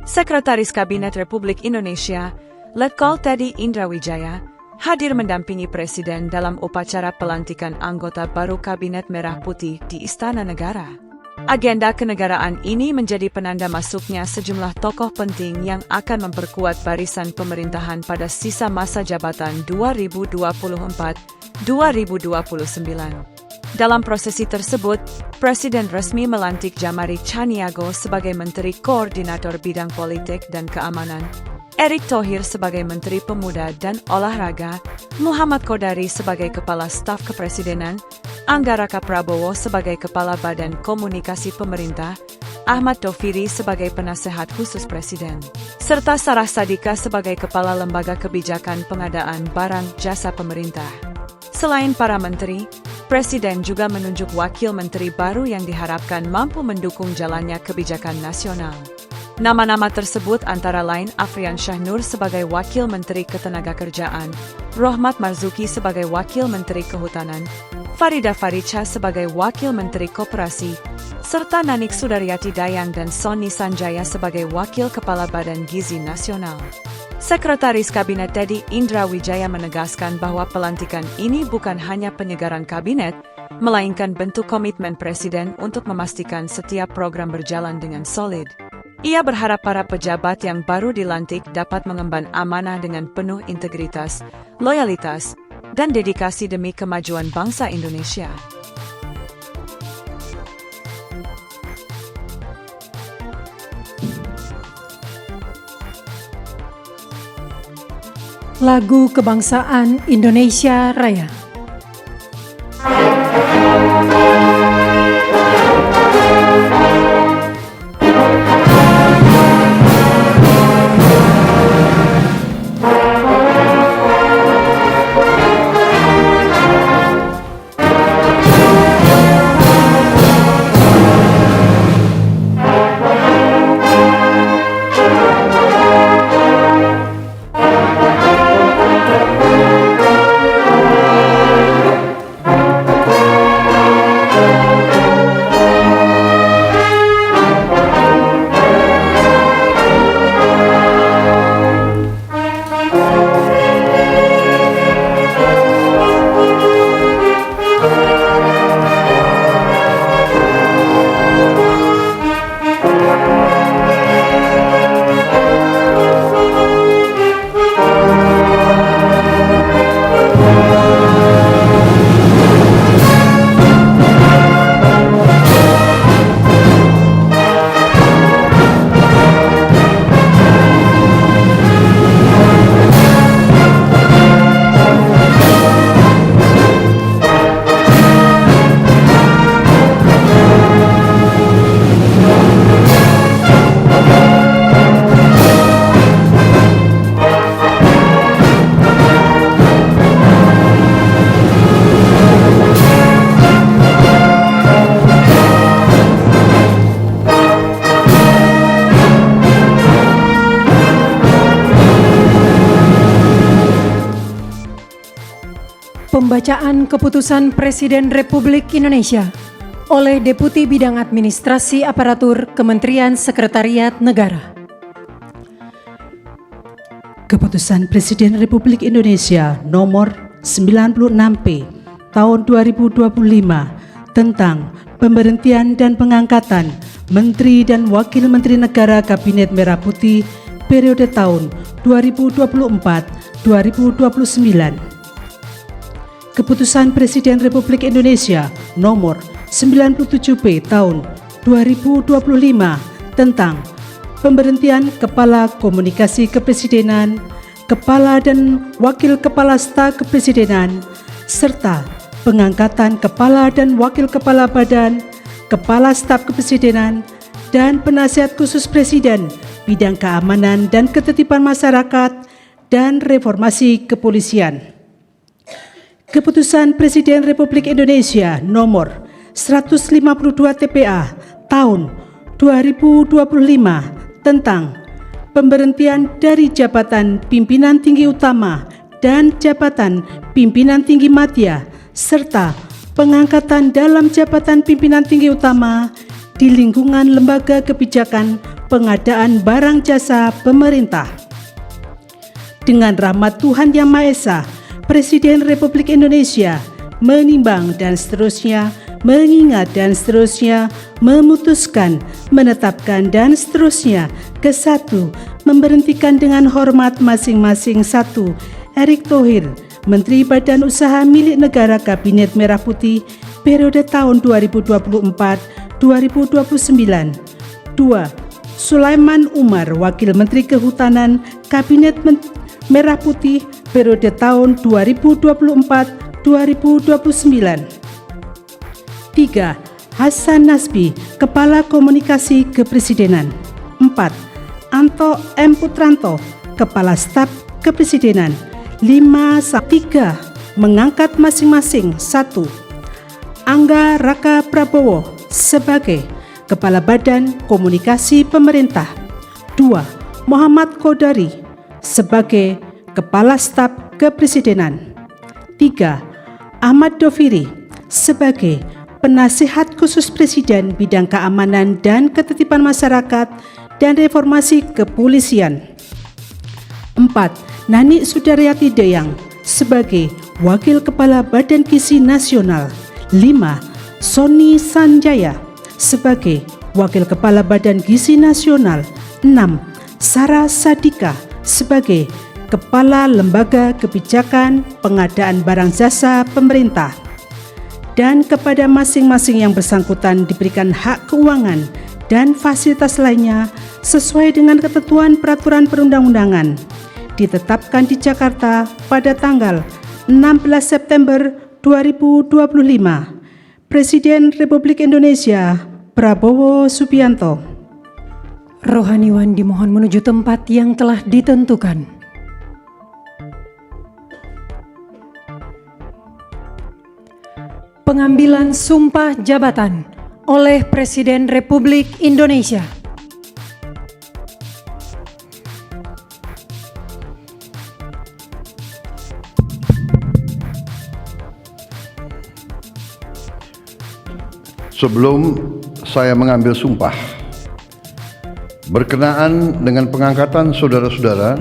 Sekretaris Kabinet Republik Indonesia, Letkol Teddy Indrawijaya, hadir mendampingi Presiden dalam upacara pelantikan anggota baru Kabinet Merah Putih di Istana Negara. Agenda kenegaraan ini menjadi penanda masuknya sejumlah tokoh penting yang akan memperkuat barisan pemerintahan pada sisa masa jabatan 2024-2029. Dalam prosesi tersebut, Presiden resmi melantik Jamari Chaniago sebagai Menteri Koordinator Bidang Politik dan Keamanan, Erick Thohir sebagai Menteri Pemuda dan Olahraga, Muhammad Kodari sebagai Kepala Staf Kepresidenan, Anggaraka Prabowo sebagai Kepala Badan Komunikasi Pemerintah, Ahmad Doviri sebagai Penasehat Khusus Presiden, serta Sarah Sadika sebagai Kepala Lembaga Kebijakan Pengadaan Barang Jasa Pemerintah. Selain para menteri, Presiden juga menunjuk wakil menteri baru yang diharapkan mampu mendukung jalannya kebijakan nasional. Nama-nama tersebut antara lain Afrian Syahnur sebagai Wakil Menteri Ketenagakerjaan, Rohmat Marzuki sebagai Wakil Menteri Kehutanan, Farida Faricha sebagai Wakil Menteri Koperasi, serta Nanik Sudaryati Dayang dan Sony Sanjaya sebagai Wakil Kepala Badan Gizi Nasional. Sekretaris Kabinet Teddy Indrawijaya menegaskan bahwa pelantikan ini bukan hanya penyegaran kabinet, melainkan bentuk komitmen Presiden untuk memastikan setiap program berjalan dengan solid. Ia berharap para pejabat yang baru dilantik dapat mengemban amanah dengan penuh integritas, loyalitas, dan dedikasi demi kemajuan bangsa Indonesia. Lagu Kebangsaan Indonesia Raya. Pembacaan Keputusan Presiden Republik Indonesia oleh Deputi Bidang Administrasi Aparatur Kementerian Sekretariat Negara. Keputusan Presiden Republik Indonesia nomor 96P tahun 2025 tentang pemberhentian dan pengangkatan Menteri dan Wakil Menteri Negara Kabinet Merah Putih periode tahun 2024-2029. Keputusan Presiden Republik Indonesia nomor 97P tahun 2025 tentang pemberhentian Kepala Komunikasi Kepresidenan, Kepala dan Wakil Kepala Staf Kepresidenan, serta pengangkatan Kepala dan Wakil Kepala Badan, Kepala Staf Kepresidenan, dan Penasihat Khusus Presiden Bidang Keamanan dan Ketertiban Masyarakat dan Reformasi Kepolisian. Keputusan Presiden Republik Indonesia nomor 152 TPA tahun 2025 tentang pemberhentian dari jabatan pimpinan tinggi utama dan jabatan pimpinan tinggi madya serta pengangkatan dalam jabatan pimpinan tinggi utama di lingkungan lembaga kebijakan pengadaan barang jasa pemerintah. Dengan rahmat Tuhan Yang Maha Esa, Presiden Republik Indonesia menimbang dan seterusnya, mengingat dan seterusnya, memutuskan, menetapkan dan seterusnya. Ke-1, memberhentikan dengan hormat masing-masing. 1. Erick Thohir, Menteri Badan Usaha Milik Negara Kabinet Merah Putih periode tahun 2024-2029. 2. Sulaiman Umar, Wakil Menteri Kehutanan Kabinet Merah Putih periode tahun 2024-2029. 3. Hasan Nasbi, Kepala Komunikasi Kepresidenan. 4. Anto M. Putranto, Kepala Staf Kepresidenan. 5-3. Mengangkat masing-masing. 1. Angga Raka Prabowo sebagai Kepala Badan Komunikasi Pemerintah. 2. Muhammad Kodari sebagai Kepala Staf Kepresidenan. 3. Ahmad Doviri sebagai Penasihat Khusus Presiden Bidang Keamanan dan Ketertiban Masyarakat dan Reformasi Kepolisian. 4. Nani Sudaryati Deyang sebagai Wakil Kepala Badan Gizi Nasional. 5. Sony Sanjaya sebagai Wakil Kepala Badan Gizi Nasional. 6. Sarah Sadika sebagai Kepala Lembaga Kebijakan Pengadaan Barang Jasa Pemerintah. Dan kepada masing-masing yang bersangkutan diberikan hak keuangan dan fasilitas lainnya sesuai dengan ketentuan peraturan perundang-undangan ditetapkan di Jakarta pada tanggal 16 September 2025. Presiden Republik Indonesia Prabowo Subianto. Rohaniwan dimohon menuju tempat yang telah ditentukan. Pengambilan sumpah jabatan oleh Presiden Republik Indonesia. Sebelum saya mengambil sumpah, berkenaan dengan pengangkatan saudara-saudara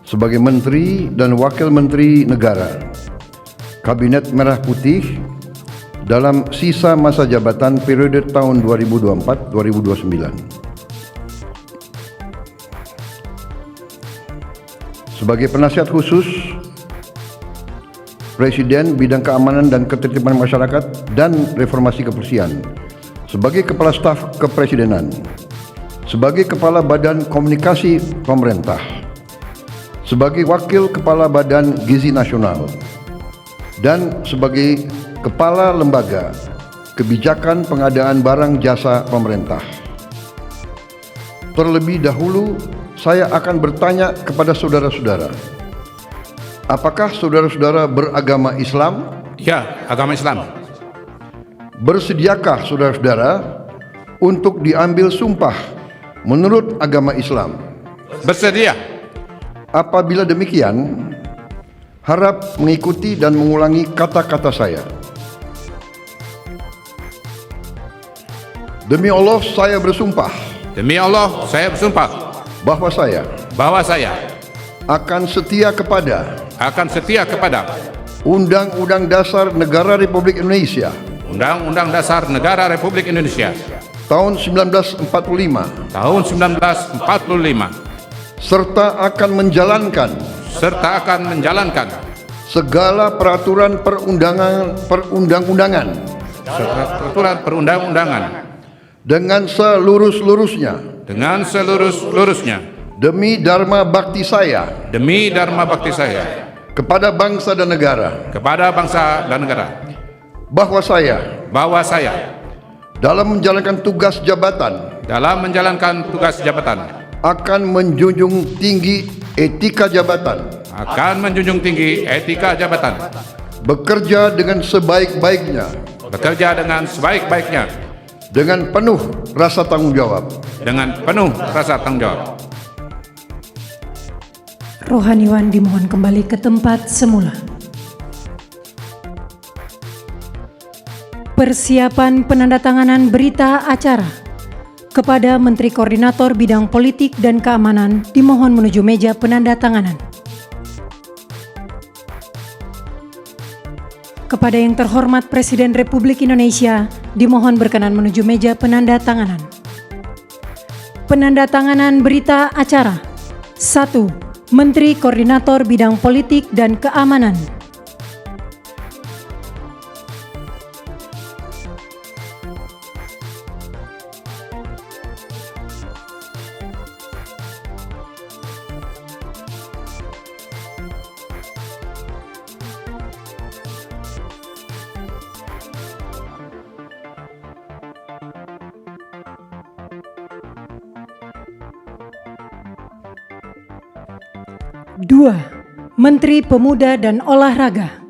sebagai Menteri dan Wakil Menteri Negara Kabinet Merah Putih dalam sisa masa jabatan periode tahun 2024-2029. Sebagai penasihat khusus Presiden Bidang Keamanan dan Ketertiban Masyarakat dan Reformasi Kepolisian, sebagai Kepala Staf Kepresidenan, sebagai Kepala Badan Komunikasi Pemerintah, sebagai Wakil Kepala Badan Gizi Nasional, dan sebagai Kepala Lembaga Kebijakan Pengadaan Barang Jasa Pemerintah. Terlebih dahulu, saya akan bertanya kepada saudara-saudara, apakah saudara-saudara beragama Islam? Ya, agama Islam. Bersediakah saudara-saudara untuk diambil sumpah menurut agama Islam? Bersedia. Apabila demikian, harap mengikuti dan mengulangi kata-kata saya. Demi Allah, saya bersumpah. Demi Allah, saya bersumpah Bahwa saya akan setia kepada Undang-Undang Dasar Negara Republik Indonesia Undang-Undang Dasar Negara Republik Indonesia tahun 1945 serta akan menjalankan segala peraturan perundang-undangan dengan seluruh-luruhnya demi dharma bakti saya kepada bangsa dan negara, bahwa saya dalam menjalankan tugas jabatan akan menjunjung tinggi etika jabatan, bekerja dengan sebaik-baiknya, dengan penuh rasa tanggung jawab. Rohaniwan dimohon kembali ke tempat semula. Persiapan penandatanganan berita acara Kepada Menteri Koordinator Bidang Politik dan Keamanan dimohon menuju meja penandatanganan. Kepada yang terhormat Presiden Republik Indonesia dimohon berkenan menuju meja penandatanganan. Penandatanganan berita acara. 1. Menteri Koordinator Bidang Politik dan Keamanan. Dua, Menteri Pemuda dan Olahraga.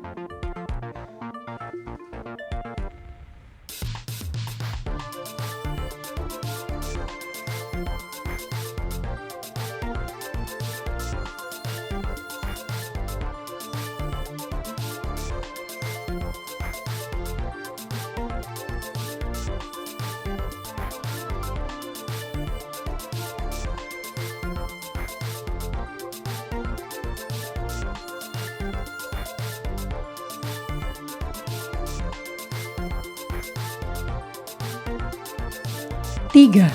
Tiga,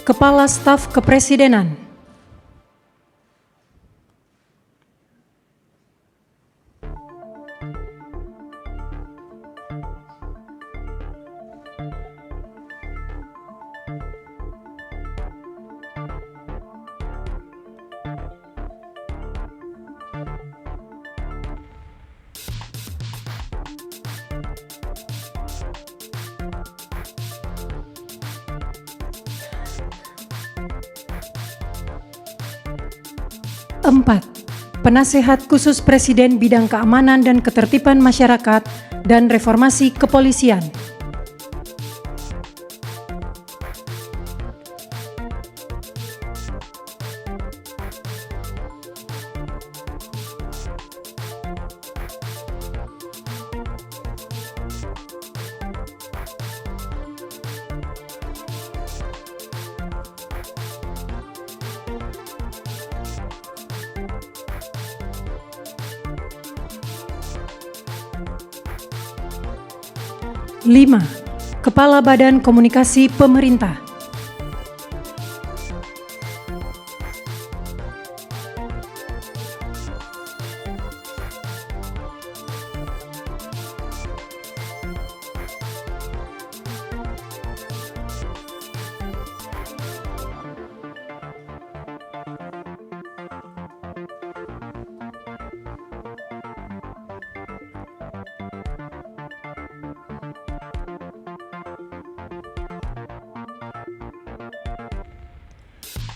Kepala Staf Kepresidenan. Empat, Penasehat Khusus Presiden Bidang Keamanan dan Ketertiban Masyarakat dan Reformasi Kepolisian. Lima, Kepala Badan Komunikasi Pemerintah.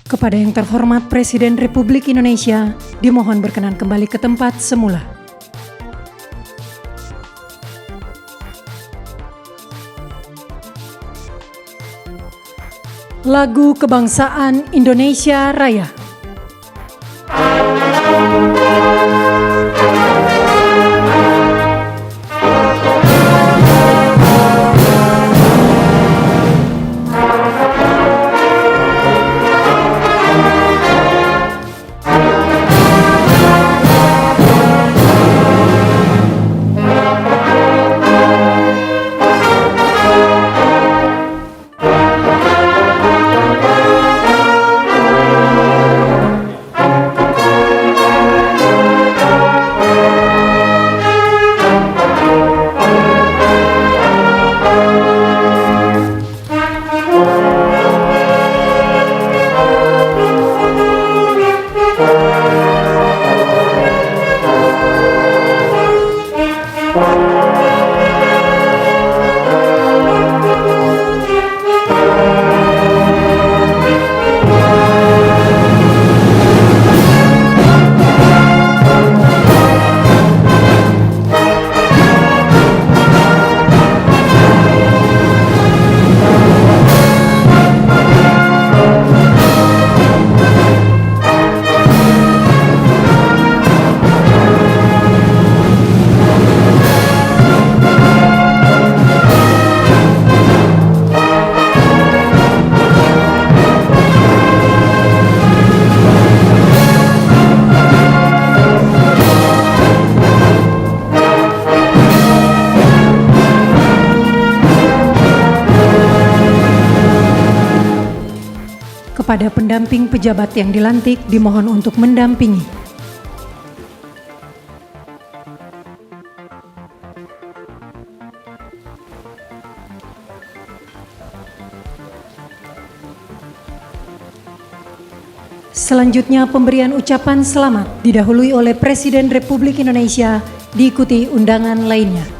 Kepada yang terhormat Presiden Republik Indonesia, dimohon berkenan kembali ke tempat semula. Lagu Kebangsaan Indonesia Raya. Kepada pendamping pejabat yang dilantik dimohon untuk mendampingi. Selanjutnya pemberian ucapan selamat didahului oleh Presiden Republik Indonesia diikuti undangan lainnya.